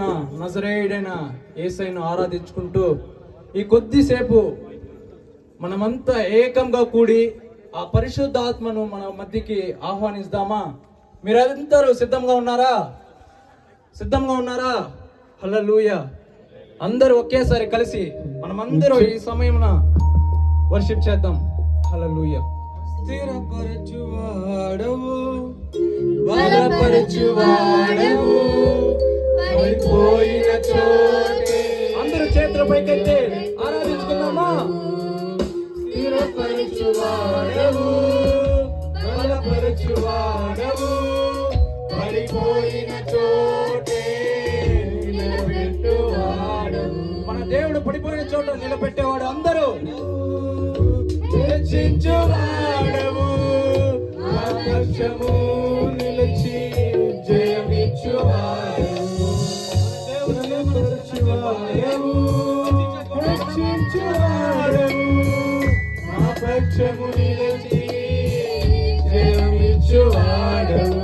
ఉన్న నజరేయుడైన యేసయ్యను ఆరాధించుకుంటూ ఈ కొద్దిసేపు మనమంతా ఏకంగా కూడి ఆ పరిశుద్ధాత్మను మన మధ్యకి ఆహ్వానిస్తామా? మీరందరూ సిద్ధంగా ఉన్నారా? హల్లెలూయా. అందరూ ఒకేసారి కలిసి మనమందరూ ఈ సమయమున వర్షిప్ చేద్దాం. హల్లెలూయా. స్థిరపరచువాడవు, బలపరచువాడవు, పడిపోయిన చోటే. అందరూ చేతుల పైకెత్తి ఆరాధించుకుందామా? స్థిరపరచువాడవు, బలపరచువాడవు, పడిపోయిన చోటే నిలబెట్టువాడవు. మన దేవుడు పడిపోయిన చోట నిలబెట్టేవాడు. అందరూ హెచ్చించువాడవు, మా పక్షము నిలిచి జయమిచ్చువాడవు. బలపరచువాడవు, హెచ్చించువాడవు, మా పక్షము నిలిచి జయమిచ్చువాడవు.